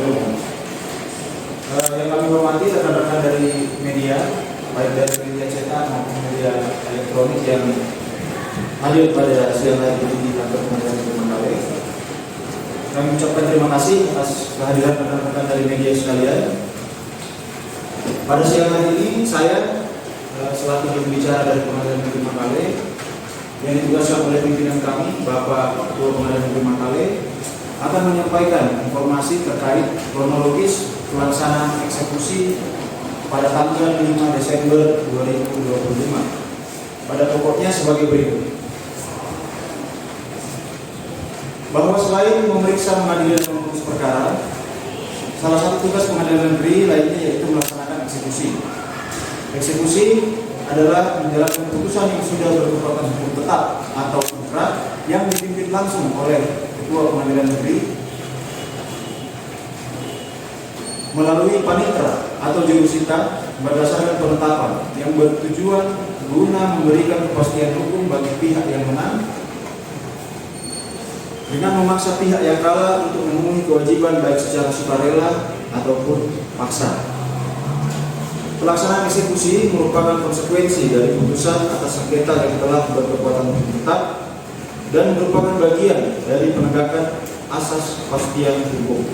Yang kami hormati rekan-rekan dari media, baik dari media cetak maupun media elektronik yang hadir pada siang hari ini di kantor Pengadilan Negeri Manggarai. Kami ucapkan terima kasih atas kehadiran rekan-rekan dari media sekalian. Pada siang hari ini saya selaku jurubicara dari Pengadilan Negeri Manggarai yang ditugaskan oleh pimpinan kami, Bapak Ketua Pengadilan Negeri Manggarai, akan menyampaikan informasi terkait kronologis pelaksanaan eksekusi pada tanggal 5 Desember 2025. Pada pokoknya sebagai berikut. Bahwa selain memeriksa, mengadili dan memutus perkara, salah satu tugas pengadilan negeri lainnya yaitu melaksanakan eksekusi. Eksekusi adalah menjalankan putusan yang sudah berkekuatan hukum tetap atau inkrah yang dipimpin langsung oleh Ketua Pengadilan Negeri melalui panitra atau jurusita berdasarkan penetapan yang bertujuan guna memberikan kepastian hukum bagi pihak yang menang dengan memaksa pihak yang kalah untuk memenuhi kewajiban baik secara sukarela ataupun paksa. Pelaksanaan eksekusi merupakan konsekuensi dari putusan atas sengketa yang telah berkekuatan hukum tetap dan merupakan bagian dari penegakan asas kepastian hukum.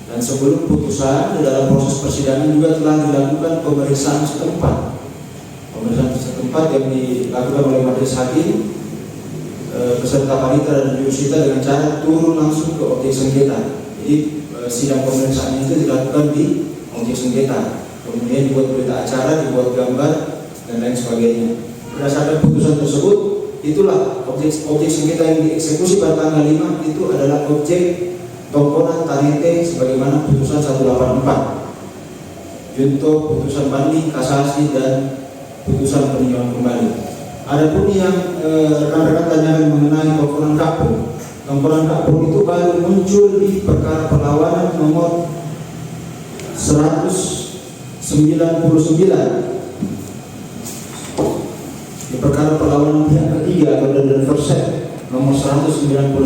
Dan sebelum putusan, dalam proses persidangan juga telah dilakukan pemeriksaan setempat. Pemeriksaan setempat yang dilakukan oleh majelis hakim beserta panitera dan jurusita dengan cara turun langsung ke objek sengketa. Jadi sidang pemeriksaan itu dilakukan di objek sengketa. Kemudian dibuat berita acara, dibuat gambar dan lain sebagainya. Berdasarkan putusan tersebut, itulah objek sengketa yang dieksekusi pada tanggal 5 itu adalah objek Tongkonan Tanete sebagaimana putusan 184, junto putusan banding, kasasi dan putusan peninjauan kembali. Adapun yang rekan-rekan tanyakan mengenai Tongkonan Kapung. Tongkonan Kapung itu baru muncul di perkara perlawanan nomor 199. Di perkara perlawanan pihak ketiga atau dan verset nomor 199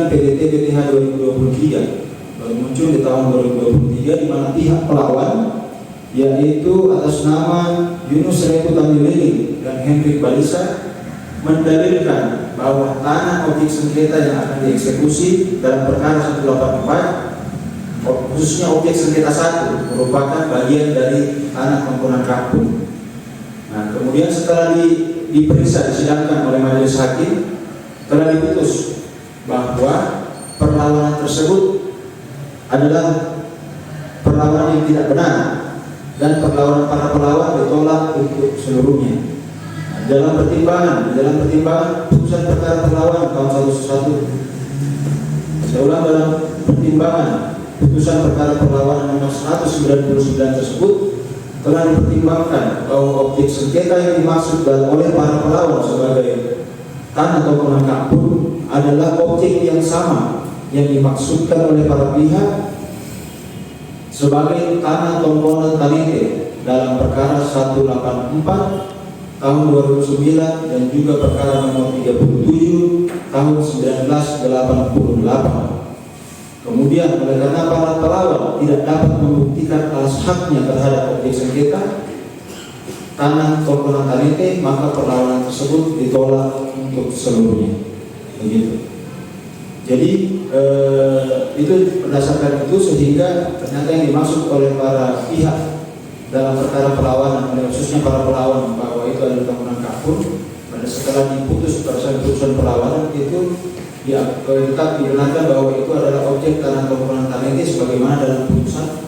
PDT BPH 2023 baru muncul di tahun 2023, di mana pihak pelawan yaitu atas nama Yunus Repu Tamililing dan Henry Balisa mendalilkan bahwa tanah objek sengketa yang akan dieksekusi dalam perkara 184 khususnya objek sengketa 1 merupakan bagian dari tanah Tongkonan Kapung. Nah, kemudian setelah diperiksa disidangkan oleh majelis hakim, telah diputus bahwa perlawanan tersebut adalah perlawanan yang tidak benar dan perlawanan para pelawan ditolak untuk seluruhnya. Dalam pertimbangan putusan perkara perlawanan tahun 11 saya ulang, dalam pertimbangan putusan perkara perlawanan nomor 199 tersebut telah dipertimbangkan bahwa objek sengketa yang dimaksud oleh para pelawan sebagai tanah Tongkonan Kapung adalah objek yang sama yang dimaksudkan oleh para pihak sebagai tanah Tongkonan Tanete dalam perkara 184 tahun 2009 dan juga perkara nomor 37 tahun 1988. Kemudian oleh karena para pelawan tidak dapat membuktikan alas haknya terhadap objek sengketa tanah Tongkonan Tanete, maka perlawanan tersebut ditolak untuk seluruhnya. Begitu. Jadi itu berdasarkan itu sehingga ternyata yang dimaksud oleh para pihak dalam perkara perlawanan, khususnya para pelawan, bahwa itu adalah Tongkonan Kapung. Pada setelah diputus berdasarkan putusan perlawanan itu tetap dibenarkan bahwa itu adalah objek tanah Tongkonan Tanete sebagaimana dalam putusan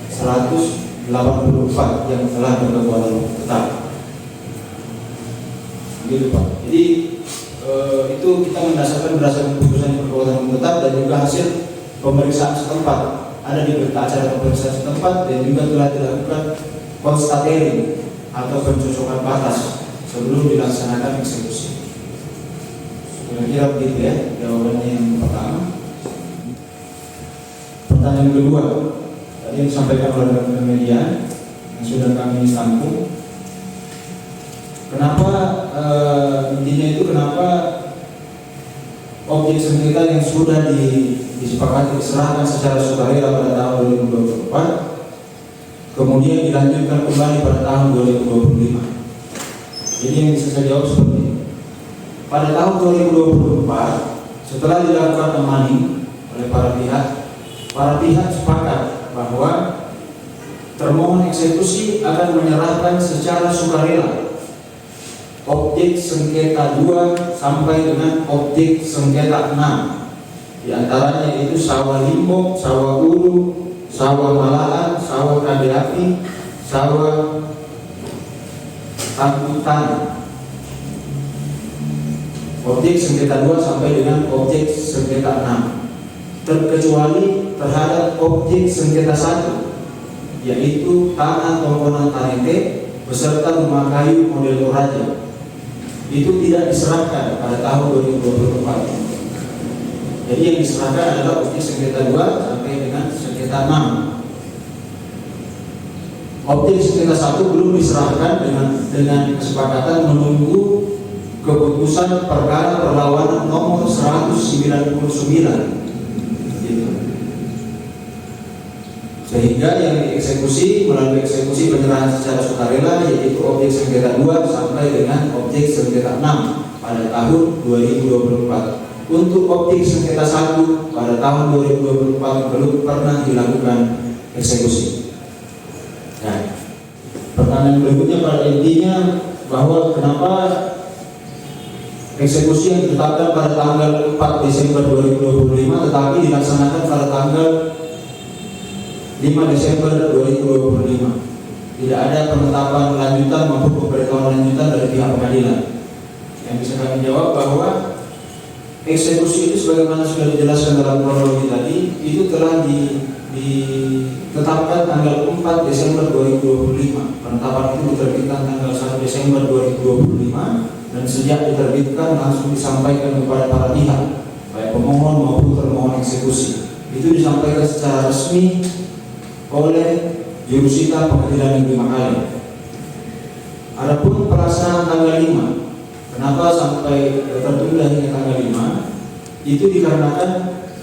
184 yang telah berkekuatan tetap. Gitu Pak. Jadi itu kita berdasarkan putusan berkekuatan tetap dan juga hasil pemeriksaan setempat. Ada di berita acara pemeriksaan setempat dan juga telah dilakukan konstatering atau pencocokan batas sebelum dilaksanakan eksekusi. Kira-kira begitu ya jawabannya yang pertama. Pertanyaan kedua yang disampaikan oleh rekan media yang sudah kami tampung, kenapa intinya itu kenapa objek sengketa yang sudah disepakati diserahkan secara sukarela pada tahun 2024, kemudian dilanjutkan kembali pada tahun 2025. Jadi yang bisa saya jawab seperti ini. Pada tahun 2024, setelah dilakukan amaning oleh para pihak sepakat bahwa termohon eksekusi akan menyerahkan secara sukarela objek sengketa 2 sampai dengan objek sengketa 6. Di antaranya itu sawah Limbok, sawah Ulu, sawah Malaan, sawah Kadeapi, sawah Tangkutan. Objek sengketa 2 sampai dengan objek sengketa 6, terkecuali terhadap objek sengketa 1, yaitu tanah tongkonan Tanete beserta rumah kayu model Toraja. Itu tidak diserahkan pada tahun 2024. Jadi yang diserahkan adalah objek sengketa 2 sampai dengan sengketa 6. Objek sengketa 1 belum diserahkan dengan kesepakatan menunggu keputusan perkara perlawanan nomor 199, gitu. Sehingga yang dieksekusi melalui eksekusi penyerahan secara sukarela yaitu objek sengketa 2 sampai dengan objek sengketa 6 pada tahun 2024. Untuk objek sengketa 1 pada tahun 2024 belum pernah dilakukan eksekusi. Nah, pertanyaan berikutnya pada intinya bahwa kenapa eksekusi yang ditetapkan pada tanggal 4 Desember 2025 tetapi dilaksanakan pada tanggal 5 Desember 2025. Tidak ada penetapan lanjutan maupun pemberitahuan lanjutan dari pihak pengadilan. Yang bisa kami jawab bahwa eksekusi itu sebagaimana sudah dijelaskan dalam kronologi tadi, itu telah ditetapkan tanggal 4 Desember 2025. Penetapan itu diterbitkan tanggal 1 Desember 2025 dan sejak diterbitkan langsung disampaikan kepada para pihak, baik pemohon maupun termohon eksekusi. Itu disampaikan secara resmi oleh jurusita Pengadilan Negeri Makalle. Adapun pelaksanaan tanggal 5, kenapa sampai tertunda hingga tanggal 5? Itu dikarenakan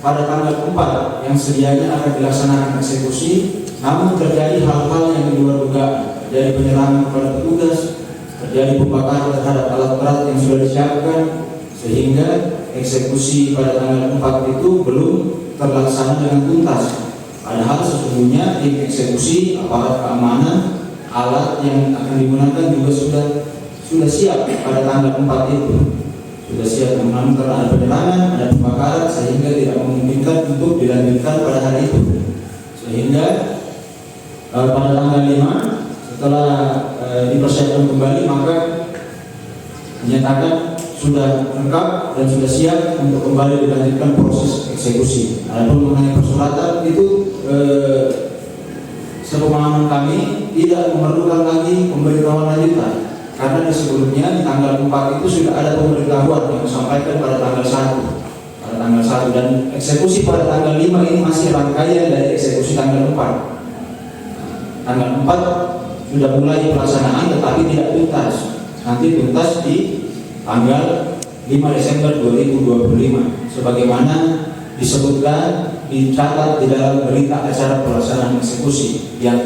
pada tanggal 4 yang sedianya akan dilaksanakan eksekusi, namun terjadi hal-hal yang di luar dugaan, terjadi penyerangan kepada petugas, terjadi pembakaran terhadap alat berat yang sudah disiapkan, sehingga eksekusi pada tanggal 4 itu belum terlaksana dengan tuntas. Padahal sesungguhnya tim eksekusi, aparat keamanan, alat yang akan digunakan juga sudah siap pada tanggal 4 itu. Sudah siap, namun karena ada penyerangan, ada pembakaran, sehingga tidak memungkinkan untuk dilanjutkan pada hari itu. Sehingga pada tanggal 5 setelah dipersiapkan kembali, maka dinyatakan sudah lengkap dan sudah siap untuk kembali dilanjutkan proses eksekusi. Adapun mengenai persuratan itu sepemahaman kami tidak memerlukan lagi pemberitahuan lanjutan, karena di sebelumnya di tanggal 4 itu sudah ada pemberitahuan yang disampaikan pada tanggal 1 dan eksekusi pada tanggal 5 ini masih rangkaian dari eksekusi tanggal 4. Tanggal 4 sudah mulai pelaksanaan tetapi tidak tuntas. Nanti tuntas di tanggal 5 Desember 2025 sebagaimana disebutkan, dicatat di dalam berita acara pelaksanaan eksekusi yang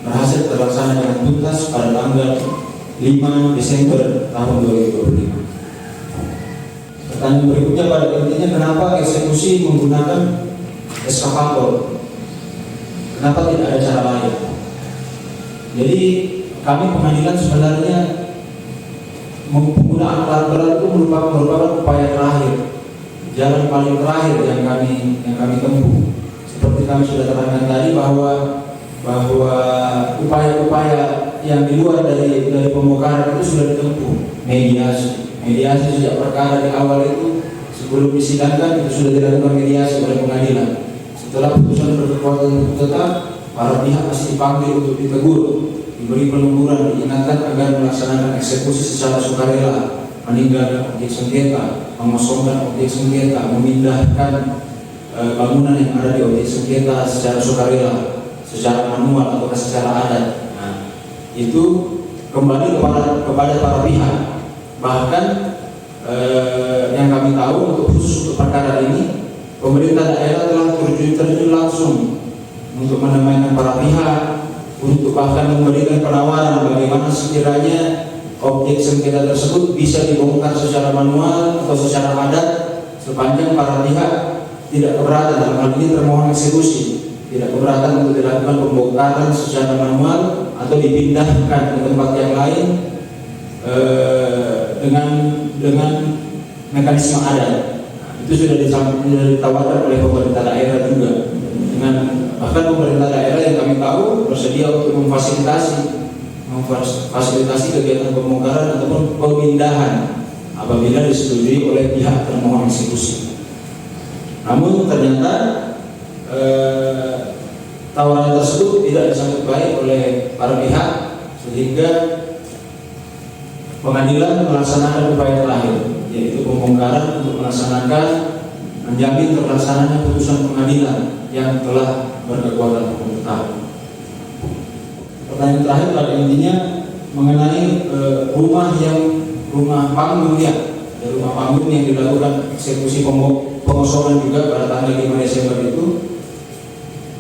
berhasil terlaksana dengan tuntas pada tanggal 5 Desember tahun 2025. Pertanyaan berikutnya pada intinya, kenapa eksekusi menggunakan eskavator? Kenapa tidak ada cara lain? Jadi kami pengadilan sebenarnya penggunaan alat berat itu merupakan upaya terakhir, jalan paling terakhir yang kami tempuh. Seperti kami sudah terangkan tadi bahwa upaya-upaya yang di luar dari pembongkaran itu sudah ditempuh. Mediasi sejak perkara di awal itu sebelum disidangkan itu sudah dilakukan mediasi oleh pengadilan. Setelah putusan berkekuatan tetap, para pihak masih dipanggil untuk ditegur, diberi peneguran, diingatkan agar melaksanakan eksekusi secara sukarela, meninggalkan objek sengketa, mengosongkan objek sengketa, memindahkan bangunan yang ada di objek sengketa secara sukarela, secara manual atau secara adat. Nah, itu kembali kepada para pihak. Bahkan yang kami tahu khusus untuk perkara ini pemerintah daerah telah terjun langsung untuk menamaikan para pihak, untuk bahkan memberikan penawaran bagaimana sekiranya objek sengketa tersebut bisa dibongkar secara manual atau secara adat sepanjang para pihak tidak keberatan. Dalam hal ini termohon eksekusi tidak keberatan untuk dilakukan pembongkaran secara manual atau dipindahkan ke tempat yang lain dengan mekanisme adat. Itu sudah ditawarkan oleh pemerintah daerah juga, dengan bahkan pemerintah daerah yang kami tahu bersedia untuk memfasilitasi kegiatan pembongkaran ataupun pemindahan apabila disetujui oleh pihak termohon eksekusi. Namun ternyata tawaran tersebut tidak disambut baik oleh para pihak, sehingga pengadilan melaksanakan upaya terakhir, yaitu pembongkaran untuk menjamin terlaksananya putusan pengadilan yang telah berkekuatan hukum tetap. Pertanyaan terakhir pada intinya mengenai rumah panggung rumah panggung yang dilakukan eksekusi pengosongan juga pada tanggal 5 Desember itu,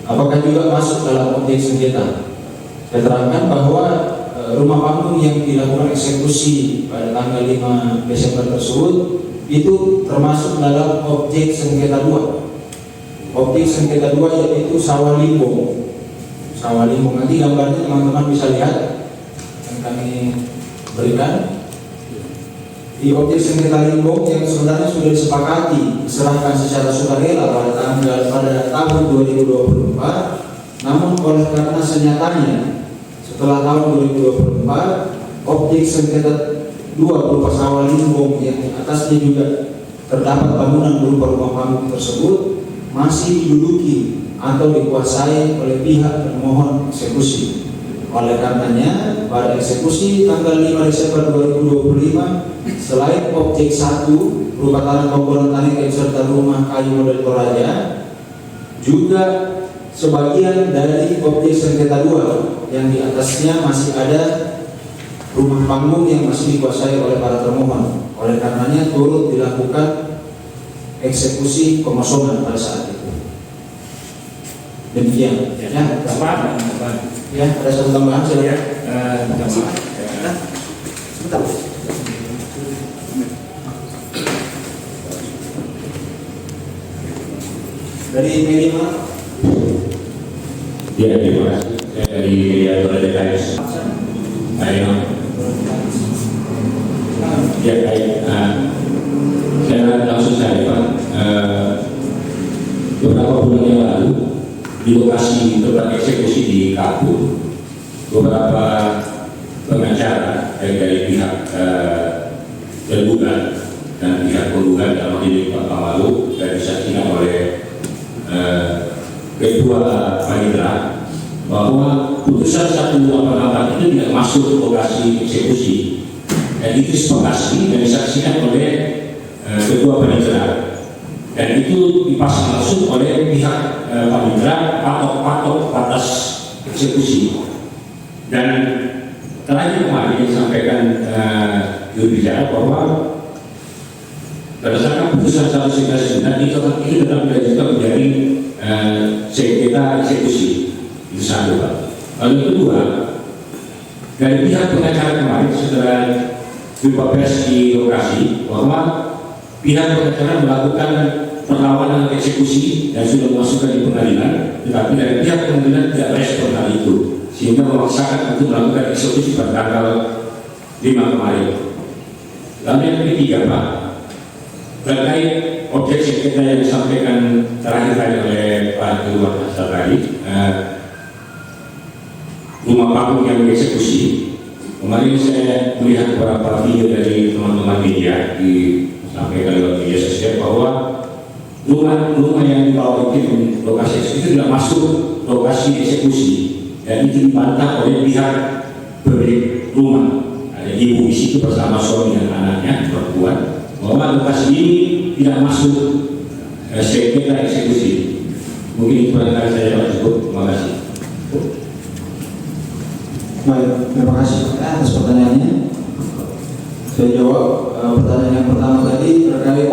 apakah juga masuk dalam objek sengketa? Saya terangkan bahwa rumah panggung yang dilakukan eksekusi pada tanggal 5 Desember tersebut itu termasuk dalam objek sengketa 2. Objek sengketa 2 yaitu Sawah Limbong. Nanti gambarnya teman-teman bisa lihat yang kami berikan. Di objek sengketa Limbong yang sebenarnya sudah disepakati diserahkan secara sukarela pada tahun 2024, namun oleh karena senyatanya setelah tahun 2024 objek sengketa 2 berupa Sawah Limbong yang atasnya juga terdapat bangunan berupa rumah panggung tersebut masih diduduki atau dikuasai oleh pihak termohon eksekusi. Oleh karenanya pada eksekusi tanggal 5 Desember 2025, selain objek 1 berupa tanah bangunan tanah serta rumah kayu model Toraja, juga sebagian dari objek sengketa 2 yang di atasnya masih ada rumah panggung yang masih dikuasai oleh para termohon. Oleh karenanya turut dilakukan eksekusi pengosongan pada saat itu. Demikian. Ya, ada satu tambahan saya. Sebentar. Dari media mana? Ya, terima kasih. Saya dari media Toraja Times. Ya, baik. Saya langsung saja, Pak. Beberapa bulan yang lalu di lokasi tempat eksekusi di Kapur, beberapa pengacara dari pihak tergugat dan pihak penggugat dalam ini Pak Pamalu dan disaksikan oleh Ketua Panitra bahwa putusan 188 itu tidak masuk lokasi eksekusi, dan itu disepakati dan disaksikan oleh Ketua Panitra, dan itu dipasang langsung oleh pihak Panitra patok batas eksekusi. Dan terakhir kemarin disampaikan jurubicara bahwa berdasarkan putusan 199 itu dalam juga menjadi sengketa eksekusi. Itu satu, Pak. Lalu yang kedua, dari pihak pengacara kemarin setelah jumpa pers di lokasi bahwa pihak pengacara melakukan perlawanan eksekusi dan sudah memasukkan di pengadilan, tetapi dari pihak pengadilan tidak respon hal itu, sehingga memaksakan untuk melakukan eksekusi pada tanggal 5 kemarin. Lalu yang ketiga, Pak, terkait objek sengketa yang disampaikan terakhir tadi oleh Pak Ketua Pasar tadi, rumah panggung yang dieksekusi. Kemarin saya melihat beberapa video dari teman-teman media disampaikan lewat media sosial bahwa rumah yang dibawa itu lokasi eksekusi itu tidak masuk lokasi eksekusi, dan itu dibantah oleh pihak pemilik rumah. Ada ibu di situ bersama suami dan anaknya perempuan bahwa lokasi ini tidak masuk sengketa eksekusi. Mungkin itu barangkali saya dapat sebut. Terima kasih. Baik, terima kasih atas pertanyaannya. Saya jawab pertanyaan yang pertama tadi terkait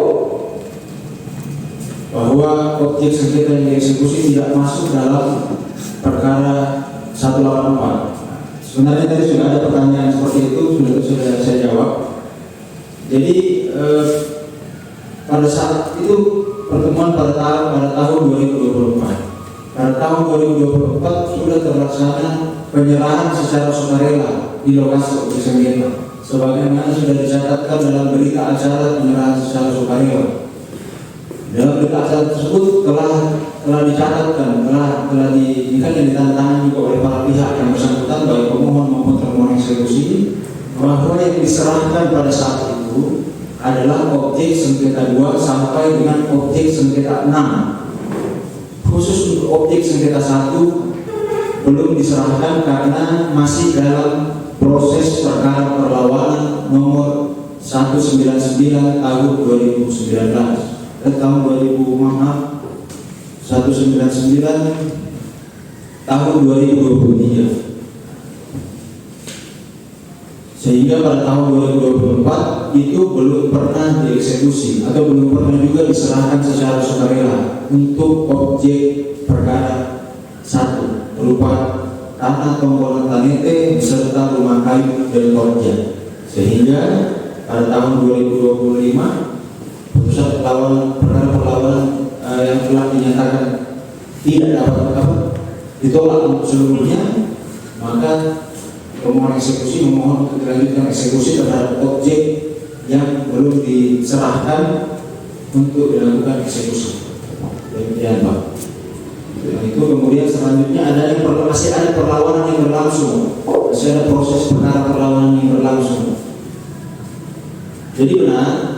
bahwa objek sengketa yang dieksekusi tidak masuk dalam perkara 184. Sebenarnya tadi sudah ada pertanyaan seperti itu, sudah saya jawab. Jadi pada saat itu pertemuan pada tahun 2024. Pada tahun 2024 sudah terlaksana penyerahan secara sukarela di lokasi objek sengketa, sebagaimana sudah dicatatkan dalam berita acara penyerahan secara sukarela. Dalam berita acara tersebut telah dicatatkan, telah ditandatangani juga oleh para pihak yang bersangkutan, baik pemohon maupun termohon eksekusi, bahwa yang diserahkan pada saat itu adalah objek sengketa 2 sampai dengan objek sengketa 6. Khusus untuk objek sengketa 1 belum diserahkan karena masih dalam proses perkara perlawanan nomor 199 tahun 2019. Tahun 199 tahun 2023. Sehingga pada tahun 2024 itu belum pernah dieksekusi atau belum pernah juga diserahkan secara sukarela untuk objek perkara 1 berupa tanah tonggolan Tanete beserta rumah kayu dan Torja. Sehingga pada tahun 2025 putusan perkara perlawanan yang telah dinyatakan tidak dapat ditolak seluruhnya, maka pemohon eksekusi memohon untuk dilanjutkan eksekusi terhadap objek yang belum diserahkan untuk dilakukan eksekusi. Demikian Pak. Dan itu kemudian selanjutnya masih ada perlawanan yang berlangsung, masih ada proses perkara perlawanan yang berlangsung. Jadi benar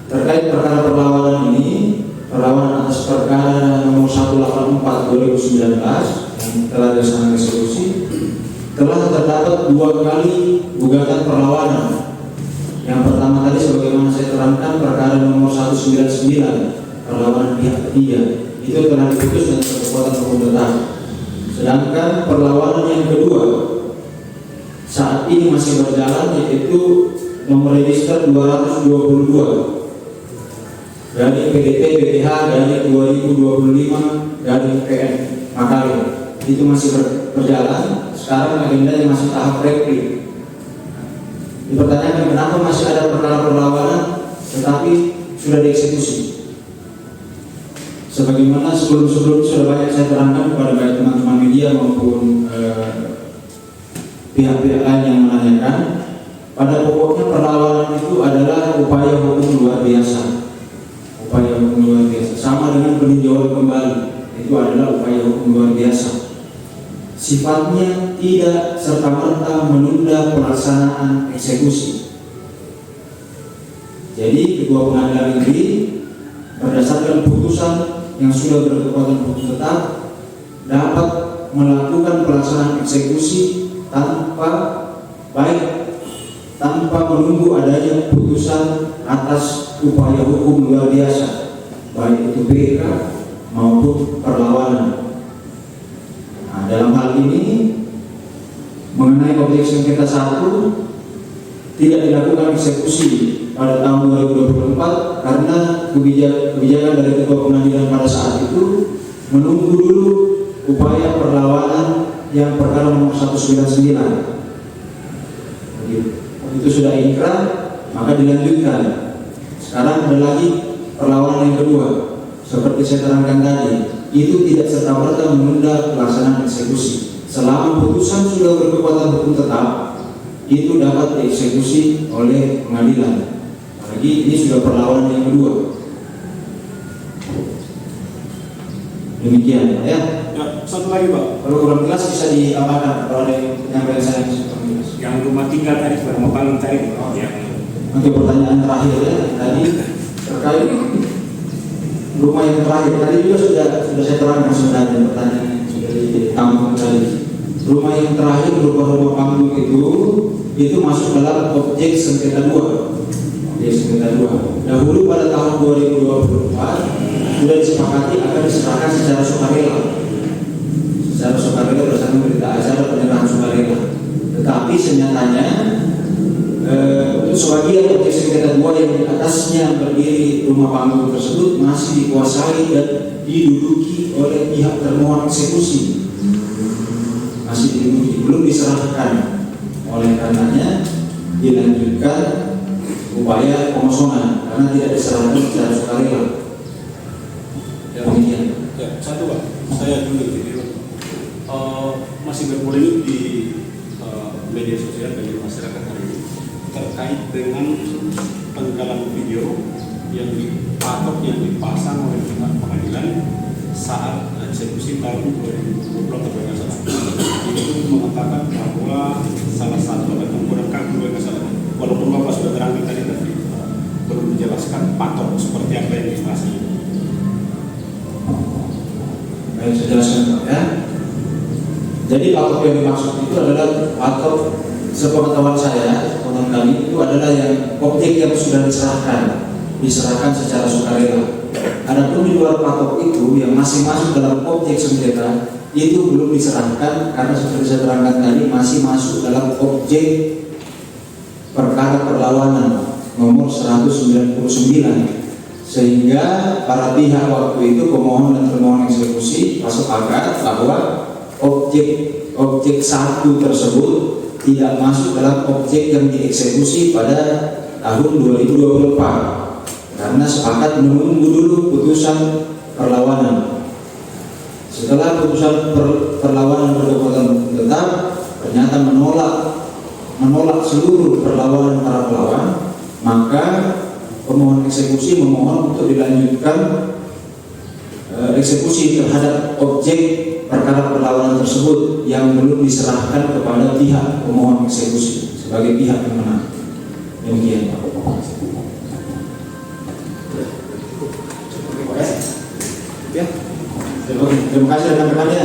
terkait perkara perlawanan ini, perlawanan atas perkara nomor 184 2019 yang telah dilaksanakan eksekusi, telah terdapat 2 kali gugatan perlawanan. Yang pertama tadi sebagaimana saya terangkan perkara nomor 199 perlawanan pihak ketiga itu telah diputus dengan berkekuatan hukum tetap. Sedangkan perlawanan yang kedua saat ini masih berjalan, yaitu nomor register 222 dari PDT BPH dari 2025 dari PN Makale. Itu masih berjalan. Sekarang agendanya masih tahap replik. Dipertanyakan kenapa masih ada perkara perlawanan tetapi sudah dieksekusi. Sebagaimana sebelum-sebelum sudah banyak saya terangkan kepada baik teman-teman media maupun pihak-pihak lain yang menanyakan, pada pokoknya perlawanan itu adalah upaya hukum luar biasa. Upaya hukum luar biasa sama dengan peninjauan kembali, itu adalah upaya hukum luar biasa. Sifatnya tidak serta-merta menunda pelaksanaan eksekusi. Jadi Ketua Pengadilan Negeri berdasarkan putusan yang sudah berkekuatan hukum tetap dapat melakukan pelaksanaan eksekusi tanpa menunggu adanya putusan atas upaya hukum luar biasa, baik itu BK maupun perlawanan. Nah, dalam hal ini mengenai objek sengketa 1 tidak dilakukan eksekusi pada tahun 2024 karena kebijakan dari Ketua Pengadilan pada saat itu menunggu dulu upaya perlawanan yang perkara nomor 199. Itu sudah inkrah, maka dilanjutkan. Sekarang ada lagi perlawanan yang kedua. Seperti saya terangkan tadi, itu tidak serta-merta menunda pelaksanaan eksekusi. Selama putusan sudah berkekuatan hukum tetap, itu dapat dieksekusi oleh pengadilan. Apalagi ini sudah perlawanan yang kedua. Demikian, ya. Satu lagi Pak. Kalau kurang jelas bisa diapakan kalau ada yang menyampaikan saya kurang jelas. Yang rumah tinggal tadi, rumah panggung tadi. Untuk pertanyaan terakhir ya, tadi terkait rumah yang terakhir tadi juga sudah saya terangkan sebenarnya pertanyaan yang sudah ditampung tadi. Rumah yang terakhir berupa rumah panggung itu masuk dalam objek sengketa 2. Objek sengketa 2. Dahulu pada tahun 2024 sudah disepakati akan diserahkan secara sukarela. Secara sukarela berdasarkan berita acara penyerahan sukarela. Tetapi senyatanya untuk sebagian objek sengketa 2 yang di atasnya berdiri rumah panggung tersebut masih dikuasai dan diduduki oleh pihak termohon eksekusi, masih diduduki, belum diserahkan. Oleh karenanya dilanjutkan upaya pengosongan karena tidak diserahkan secara sukarela. Demikian. Ya, satu Pak, saya dulu jadi masih berpolemik di media sosial bagi masyarakat hari ini terkait dengan penggalan video yang dipatok yang dipasang oleh pihak pengadilan saat eksekusi tahun 2020 atau tidak salah. Itu mengatakan bahwa salah satu ada tengkorak kaki kalau salah. Walaupun Bapak sudah terangkan tadi tapi belum menjelaskan patok seperti apa yang dipasang. Baik, saya jelaskan Pak ya. Jadi patok yang dimaksud itu adalah patok, sepengetahuan saya, sepengetahuan kami itu adalah yang objek yang sudah diserahkan secara sukarela. Adapun di luar patok itu yang masih masuk dalam objek sengketa itu belum diserahkan karena seperti saya terangkan tadi masih masuk dalam objek perkara perlawanan nomor 199, sehingga para pihak waktu itu pemohon dan termohon eksekusi sepakat bahwa objek satu tersebut tidak masuk dalam objek yang dieksekusi pada tahun 2024 karena sepakat menunggu dulu putusan perlawanan. Setelah putusan perlawanan berkekuatan tetap ternyata menolak seluruh perlawanan para pelawan, maka pemohon eksekusi memohon untuk dilanjutkan eksekusi terhadap objek perkara perlawanan tersebut yang belum diserahkan kepada pihak pemohon eksekusi sebagai pihak yang menang. Demikian Pak. Ya. Terima kasih rekan-rekannya.